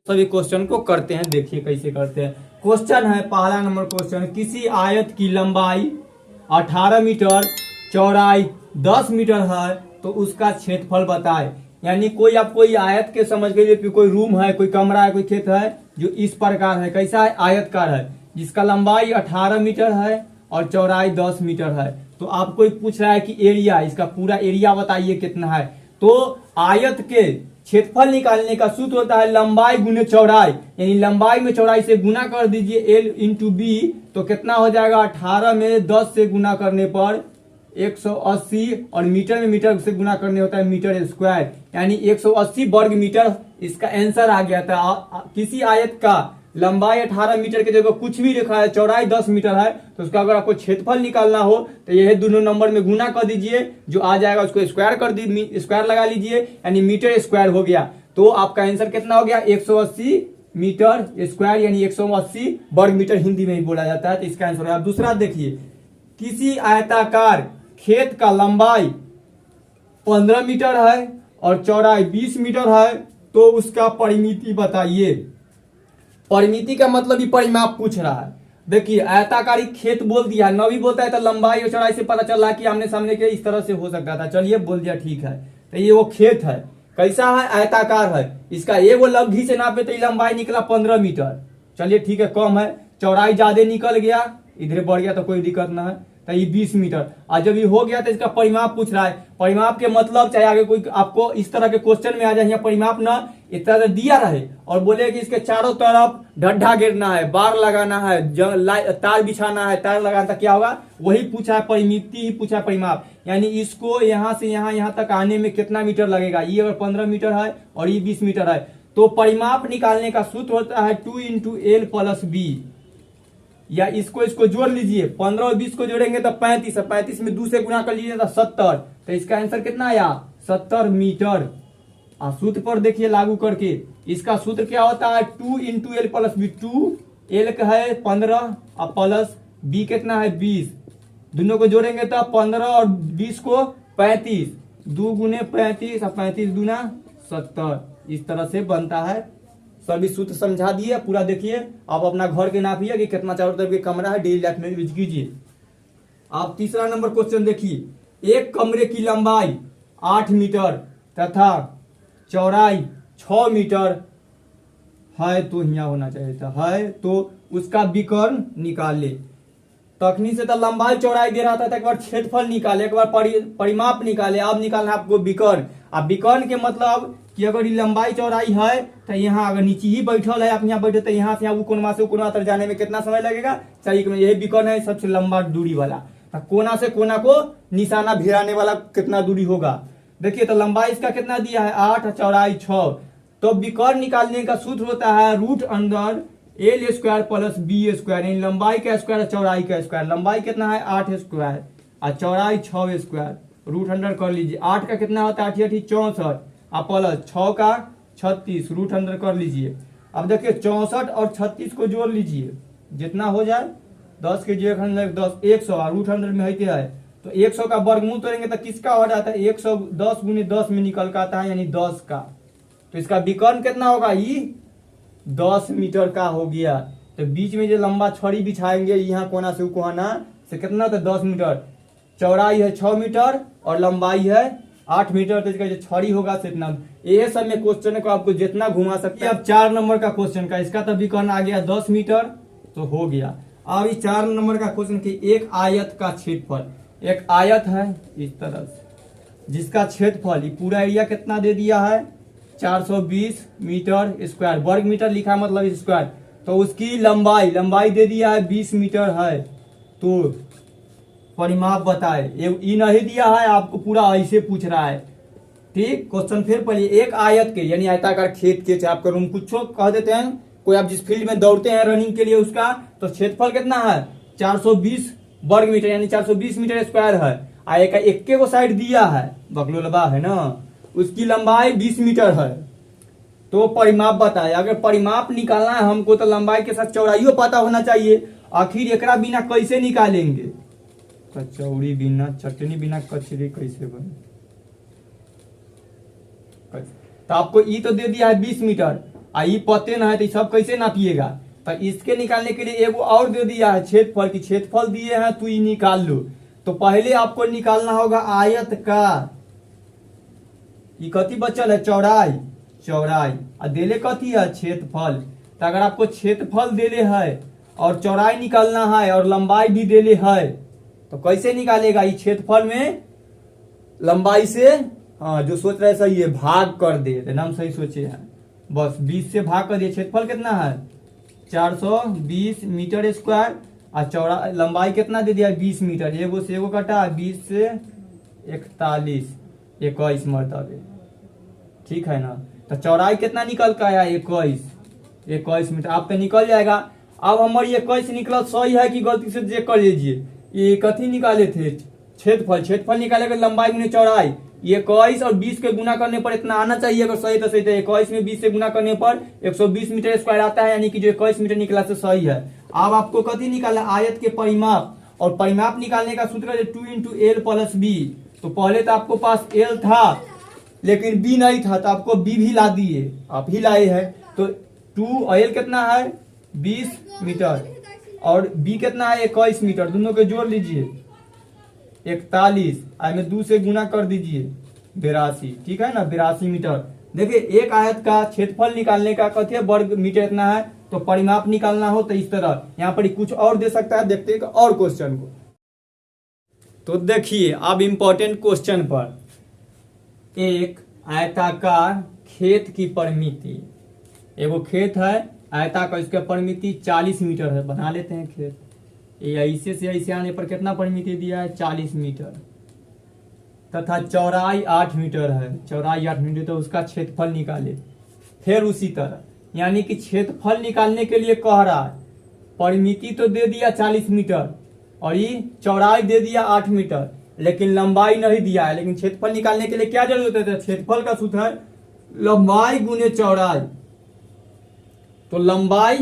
सभी क्वेश्चन को करते हैं। देखिए कैसे करते हैं। क्वेश्चन है पहला नंबर क्वेश्चन, किसी आयत की लंबाई 18 मीटर, चौड़ाई 10 मीटर है तो उसका क्षेत्रफल बताए। यानी कोई आपको ये आयत के समझ के लिए कोई रूम है, कोई कमरा है, कोई खेत है जो इस प्रकार है, कैसा है, आयतकार है, जिसका लंबाई 18 मीटर है और चौड़ाई 10 मीटर है। तो आपको पूछ रहा है कि एरिया, इसका पूरा एरिया बताइए कितना है। तो आयत के क्षेत्रफल निकालने का सूत्र होता है लंबाई गुने चौड़ाई, यानी लंबाई में चौड़ाई से गुना कर दीजिए L इंटू बी, तो कितना हो जाएगा, 18 में 10 से गुना करने पर 180 और मीटर में मीटर से गुना करने होता है मीटर स्क्वायर, यानी 180 वर्ग मीटर इसका आंसर आ गया था। किसी आयत का लंबाई 18 मीटर की जगह कुछ भी लिखा है, चौड़ाई 10 मीटर है, तो उसका अगर आपको क्षेत्रफल निकालना हो तो यह दोनों नंबर में गुना कर दीजिए, जो आ जाएगा उसको स्क्वायर कर दीजिए, स्क्वायर लगा लीजिए, यानी मीटर स्क्वायर हो गया। तो आपका आंसर कितना हो गया, 180 मीटर स्क्वायर, यानी 180 वर्ग मीटर हिंदी में ही बोला जाता है। तो इसका आंसर है। दूसरा देखिए, किसी आयताकार खेत का लंबाई 15 मीटर है और चौड़ाई 20 मीटर है तो उसका परिमिति बताइए। परिमिति का मतलब ही परिमाप पूछ रहा है। देखिए आयताकारी खेत बोल दिया, न भी बोलता है तो लंबाई और चौड़ाई से पता चल रहा है कि आमने सामने के इस तरह से हो सकता था। चलिए बोल दिया, ठीक है। तो ये वो खेत है, कैसा है, आयताकार है। इसका एगो लब्धि से नापे तो लंबाई निकला 15 मीटर। चलिए ठीक है, कम है। चौड़ाई ज्यादा निकल गया, इधर बढ़ गया तो कोई दिक्कत ना है, तो ये 20 मीटर। और जब ये हो गया तो इसका परिमाप पूछ रहा है। परिमाप के मतलब चाहे आगे कोई आपको इस तरह के क्वेश्चन में आ जाए, यहाँ परिमाप ना इस तरह दिया रहे और बोले कि इसके चारों तरफ ढड्ढा गिरना है, बार लगाना है, तार बिछाना है, तार लगाना, था क्या होगा, वही पूछा है, परिमिति ही पूछा है, परिमाप। यानी इसको यहाँ से यहाँ तक आने में कितना मीटर लगेगा। ये अगर 15 मीटर है और ये 20 मीटर है तो परिमाप निकालने का सूत्र होता है 2 इंटू एल प्लस बी, या इसको जोड़ लीजिए। 15 और 20 को जोड़ेंगे तो 35 है, 35 में 2 से गुना कर लीजिए तो 70। तो इसका आंसर कितना आया, 70 मीटर। सूत्र पर देखिए लागू करके, इसका सूत्र क्या होता है, 2 into L plus B. 2 L का है 15 और प्लस बी कितना है 20, दोनों को जोड़ेंगे तो 15 और 20 को 35, 2 गुने 35 और 35 दूना 70। इस तरह से बनता है। सभी सूत्र समझा दिए पूरा। देखिए आप अपना घर के नापिए कि कितना चारों तरफ के कमरा है, डेली लाइफ में यूज कीजिए। आप तीसरा नंबर क्वेश्चन देखिए, एक कमरे की लंबाई 8 मीटर तथा चौड़ाई 6 मीटर है, तो यहाँ होना चाहिए था, है तो उसका विकर्ण निकाले। तखनी से तो लंबाई चौड़ाई दे रहा था, एक बार क्षेत्रफल निकाले, एक बार परिमाप निकाले, अब निकालना आपको विकर्ण। अब विकर्ण के मतलब कि अगर ये लंबाई चौड़ाई है तो यहाँ अगर नीचे ही बैठल है, आप यहाँ बैठे तो यहाँ से यहाँ कोना से कोना तक जाने में कितना समय लगेगा, चाहिए। यही विकर्ण है, सबसे लंबा दूरी वाला। कोना से कोना को निशाना भिड़ाने वाला कितना दूरी होगा। देखिए तो लंबाई इसका कितना दिया है 8, चौड़ाई 6। तो विकर्ण निकालने का सूत्र होता है root under L square plus B square, यानी लंबाई का स्क्वायर चौड़ाई का स्क्वायर। लंबाई कितना है 8 स्क्वायर और चौड़ाई 6 स्क्वायर, रूट अंडर कर लीजिए। 8 का कितना होता है 8 64 और प्लस 6 का 36, रूट अंडर कर लीजिए। अब देखिए 64 और 36 को जोड़ लीजिए, जितना हो जाए 10 के जो 10 100 रूट अंडर में है तो 100 का वर्गमूल करेंगे तो किसका हो जाता है 110 गुने 10 में निकल का आता है, यानी 10 का। तो इसका विकर्ण कितना होगा, ये 10 मीटर का हो गया। तो बीच में जो लंबा छड़ी बिछाएंगे यहाँ कोना से कोना से कितना, तो 10 मीटर। चौड़ाई है 6 मीटर और लंबाई है 8 मीटर। तो इसका जो छड़ी होगा इतना। ये सब में क्वेश्चन को आपको जितना घुमा सकते हैं। अब 4 नंबर का क्वेश्चन का, इसका तो विकर्ण आ गया 10 मीटर, तो हो गया। अब इस 4 नंबर का क्वेश्चन की एक आयत का क्षेत्रफल, एक आयत है इस तरह से, जिसका क्षेत्रफल पूरा एरिया कितना दे दिया है 420 मीटर स्क्वायर, वर्ग मीटर लिखा मतलब स्क्वायर। तो उसकी लंबाई दे दिया है 20 मीटर है, तो परिमाप बताए। ये नहीं दिया है आपको, पूरा ऐसे पूछ रहा है। ठीक, क्वेश्चन फिर पढ़िए। एक आयत के यानी आयताकार खेत के, चाहे आपका रूम कुछ कह देते हैं, कोई आप जिस फील्ड में दौड़ते हैं रनिंग के लिए उसका, तो क्षेत्रफल कितना है 420 वर्ग मीटर, यानी 420 मीटर स्क्वायर है। आयत का एक को साइड दिया है, बकलोलबा है ना, उसकी लंबाई 20 मीटर है। तो परिमाप बताए। अगर परिमाप निकालना है हमको तो लंबाई के साथ चौड़ाइयों पता होना चाहिए। आखिर एकरा बिना कैसे निकालेंगे, कचौड़ी बिना चटनी बिना कचरी कैसे बने। तो आपको ई तो दे दिया है 20 मीटर आई पते ना है तो सब कैसे नापिएगा। तो इसके निकालने के लिए एगो और दे दिया है क्षेत्रफल की, क्षेत्रफल दिए हैं तो ये निकाल लो। तो पहले आपको निकालना होगा आयत का, ये कथी बचल है चौड़ाई, चौड़ाई और देले कथी है क्षेत्रफल। तो अगर आपको क्षेत्रफल देले है और चौड़ाई निकालना है और लंबाई भी देले है तो कैसे निकालेगा। ये क्षेत्रफल में लंबाई से, हाँ जो सोच रहे सही है, भाग कर दे, एकदम सही सोचे हैं। बस 20 से भाग कर दिए। क्षेत्रफल कितना है 420 मीटर स्क्वायर और चौड़ा लंबाई कितना दे दिया 20 मीटर। एगो से एगो कटा 20 से 41, 21 मरतबे, ठीक है ना। तो चौड़ाई कितना निकल कर आया 21 मीटर, आपका निकल जाएगा। अब हमारी 21 निकला सही है कि गलती से चेक कर लीजिए। ये कथी निकाले थे क्षेत्रफल, क्षेत्रफल निकालेगा लंबाई गुने चौड़ाई। ये 21 और 20 के गुना करने पर इतना आना चाहिए, अगर सही तो सही। तो 21 में 20 से गुना करने पर 120 मीटर स्क्वायर आता है, यानी कि जो 21 मीटर निकला तो सही है। अब आपको कथी निकालना आयत के परिमाप, और परिमाप निकालने का सूत्र है 2 × L + B। तो पहले तो आपको पास L था लेकिन B नहीं था, तो आपको B भी ला दिए, आप ही लाए हैं। तो 2 और L कितना है 20 मीटर और B कितना है 21 मीटर, दोनों के जोड़ लीजिए 41, में 2 से गुना कर दीजिए 82, ठीक है ना 82 मीटर। देखिए एक आयत का क्षेत्रफल निकालने का कथी है वर्ग मीटर इतना है, तो परिमाप निकालना हो तो इस तरह यहाँ पर कुछ और दे सकता है। देखते हैं और क्वेश्चन को। तो देखिए अब इंपॉर्टेंट क्वेश्चन पर, एक आयताकार खेत की परिमिति, एगो खेत है आयताकार, इसका परिमिति 40 मीटर है। बना लेते हैं खेत, ये ऐसे से ऐसे आने पर कितना परिमिति दिया है 40 मीटर, तथा चौड़ाई 8 मीटर है, चौड़ाई 8 मीटर। तो उसका क्षेत्रफल निकाले। फिर उसी तरह यानी कि क्षेत्रफल निकालने के लिए कह रहा है, परिमिति तो दे दिया 40 मीटर और ये चौड़ाई दे दिया 8 मीटर, लेकिन लंबाई नहीं दिया है। लेकिन क्षेत्रफल निकालने के लिए क्या जरूरत है, क्षेत्रफल का सूत्र है लंबाई गुने चौड़ाई। तो लंबाई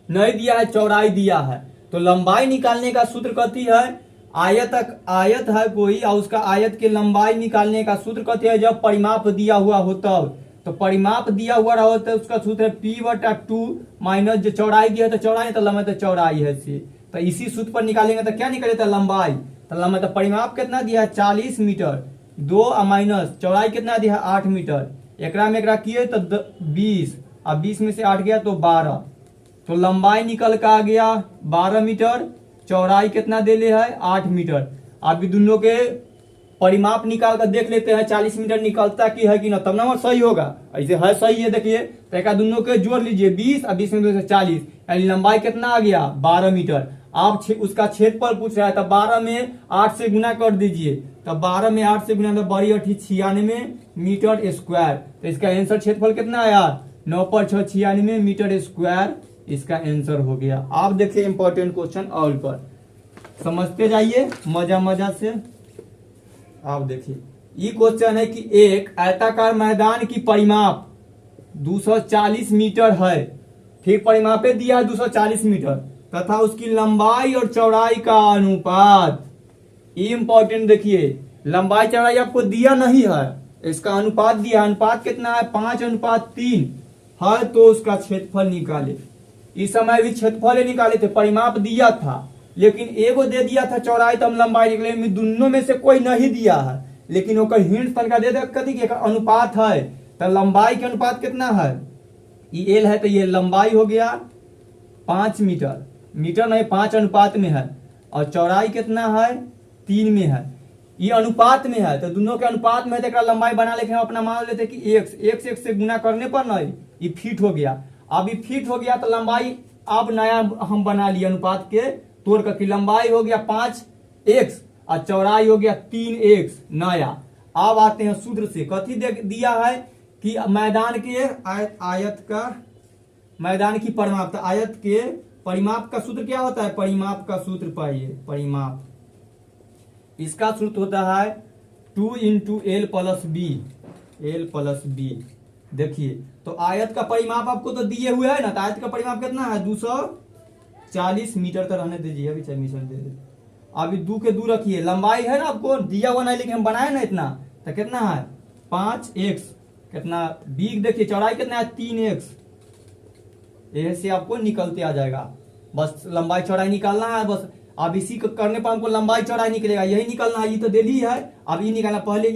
नहीं दिया है, चौड़ाई दिया है। तो लंबाई निकालने का सूत्र कथी है, आयत है कोई और उसका आयत के लंबाई निकालने का सूत्र कथी है, जब परिमाप दिया हुआ हो तब। तो परिमाप दिया हुआ रहा होता है उसका सूत्र है P/2 माइनस जो चौड़ाई दिया है तो चौड़ाई, तो लंबाई तो चौड़ाई है से। तो इसी सूत्र पर निकालेंगे तो क्या निकलेगा लंबाई। तो लंबाई तो परिमाप कितना दिया है 40 मीटर, 2 माइनस चौड़ाई कितना दिया है 8 मीटर, एकरा में एकरा किए तो 20, अब 20 में से 8 गया तो 12। तो लंबाई निकल का आ गया 12 मीटर, चौड़ाई कितना दे ले है 8 मीटर। अब दोनों के परिमाप निकाल कर देख लेते हैं 40 मीटर निकलता की है कि ना, तब नंबर सही होगा। ऐसे है सही है, देखिए तो एक दोनों के जोड़ लीजिए 20 और 20 में 40, यानी लंबाई कितना आ गया 12 मीटर। आप उसका क्षेत्रफल पूछ रहा है तो 12 में 8 से गुना कर दीजिए, तो 12 में 8 से गुना तो 96 मीटर स्क्वायर। तो इसका आंसर क्षेत्रफल कितना आया 9 पर 6 96 मीटर स्क्वायर, इसका आंसर हो गया। आप देखिए इंपॉर्टेंट क्वेश्चन ऑल पर समझते जाइए मजा से। आप देखिए ये क्वेश्चन है कि एक आयताकार मैदान की परिमाप 240 मीटर है, फिर परिमापे दिया है 240 मीटर, तथा उसकी लंबाई और चौड़ाई का अनुपात। इंपॉर्टेंट देखिए, लंबाई चौड़ाई आपको दिया नहीं है, इसका अनुपात दिया। अनुपात कितना है 5:3 है, तो उसका क्षेत्रफल निकाले। इस समय भी क्षेत्रफल निकाले थे, परिमाप दिया था लेकिन एगो दे दिया था चौड़ाई, तो हम लंबाई निकले। दोनों में से कोई नहीं दिया है, लेकिन ओकर हिंट तनका दे दे कथी के अनुपात है। तो लंबाई के अनुपात कितना है, ये एल है तो ये लंबाई हो गया 5 मीटर, मीटर नहीं 5 अनुपात में है, और चौड़ाई कितना है 3 में है। ये अनुपात में है तो दोनों के अनुपात में है, तो लंबाई बना लेके हम अपना मान लेते कि x से गुना करने पर ना ये फीट हो गया। अब ये फीट हो गया तो लंबाई अब नया हम बना लिए अनुपात के तोड़ कर, लंबाई हो गया 5x और चौड़ाई हो गया 3x नया। अब आते हैं सूत्र से, कथी दिया है कि मैदान के आयत का मैदान की परिमाप, आयत के परिमाप का सूत्र क्या होता है, परिमाप का सूत्र पाइए, परिमाप इसका सूत्र होता है 2 × L + B। देखिए तो आयत का परिमाप आपको तो दिए हुए है ना, तो आयत का परिमाप कितना है 240 मीटर तक रहने दीजिए, अभी सबमिशन दे दे। अभी 2 के 2 रखिए, लंबाई है ना आपको दिया हुआ नहीं लेकिन हम बनाए ना इतना, तो कितना है 5x, कितना b देखिए चौड़ाई कितना है 3x, ये से आपको निकलते आ जाएगा। बस लंबाई चौड़ाई निकालना है बस। अब इसी को करने पर हमको लंबाई चौड़ाई निकलेगा, यही निकालना है। ये तो दिल्ली है, अब ये निकालना। पहले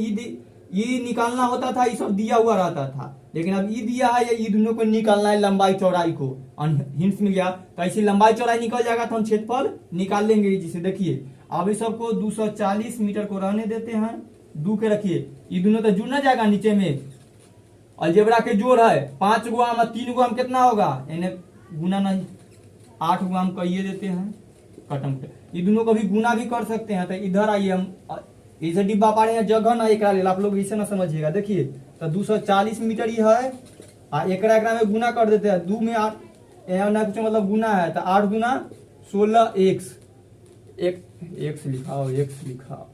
ये निकालना होता था, ये सब दिया हुआ रहता था, लेकिन अब ये दिया है, ये दोनों को निकालना है लंबाई चौड़ाई को। हिंट्स मिल गया, तो ऐसी लंबाई चौड़ाई निकल जाएगा तो हम क्षेत्रफल निकाल लेंगे। जिसे देखिए अब इस सबको 240 मीटर को रहने देते हैं, 2 के रखिए। ये दोनों तो जुड़ ना जाएगा नीचे में, अलजेब्रा के जोड़ है। 5 गुआ में 3 गुआ में कितना होगा, इन्हें गुना नहीं, 8 गुआ में कहिए देते हैं कटम के। ये दोनों को भी गुना भी कर सकते हैं। तो इधर आइए, हम इसे डिब्बा पा रहे हैं जगह ना एक आप लोग इसे ना समझिएगा। देखिए तो 240 मीटर ही है, एकरा में गुना कर देते हैं। 2 में 8 ना कुछ मतलब गुना है, तो 8 गुना 16 एक्स, एक्स लिखाओ, एक्स लिखाओ।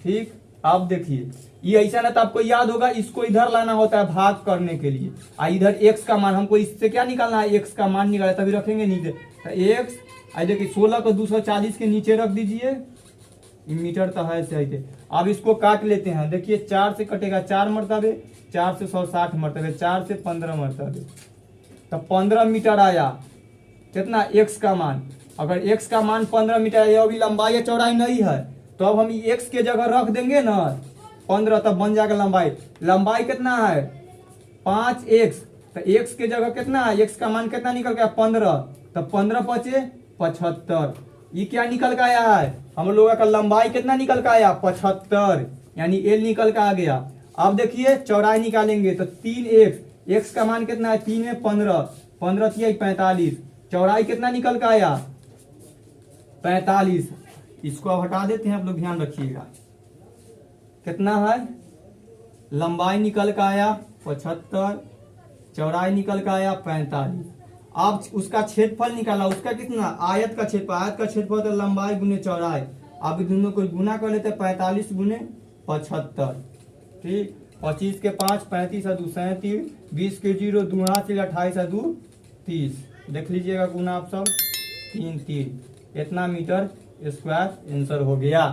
ठीक, अब देखिए ये ऐसा ना, तो आपको याद होगा इसको इधर लाना होता है भाग करने के लिए। इधर एक्स का मान हमको इससे क्या निकालना है, एक्स का मान निकाला, तभी रखेंगे नीचे। तो एक्स देखिए 16 को 240 के नीचे रख दीजिए, मीटर तो है सही। अब इसको काट लेते हैं। देखिए 4 से कटेगा 4 मरतबे, 4 से 160 मरतबे, 4 से 15 मरतबे, तो 15 मीटर आया। कितना, एक्स का मान। अगर एक्स का मान 15 मीटर आया, अभी लंबाई या चौड़ाई नहीं है, तो अब हम एक्स के जगह रख देंगे ना 15, तब बन जाएगा लंबाई। लंबाई कितना है 5x, तो एक्स के जगह कितना है, एक्स का मान कितना निकल गया 15, तो 15 पचे 75। ये क्या निकल का आया है, हम लोगों का लंबाई कितना निकल का आया 75, यानी एल निकल का आ गया। अब देखिए चौड़ाई निकालेंगे, तो 3x, एक्स का मान कितना है 3 में 15, 15 3 45, चौड़ाई कितना निकल का आया 45। इसको अब हटा देते हैं, आप लोग ध्यान रखिएगा। कितना है, लंबाई निकल का आया 75, चौड़ाई निकल का आया 45। अब उसका क्षेत्रफल निकाला, उसका कितना, आयत का क्षेत्रफल। आयत का क्षेत्रफल तो लंबाई गुने चौड़ाई। अब दोनों को गुना कर लेते हैं, 45 गुने 75। ठीक, 25 के 5 35 और 2 37, 20 के 0 2 हाथ 28 और 2 30। देख लीजिएगा गुना आप सब, 3 3, इतना मीटर स्क्वायर आंसर हो गया।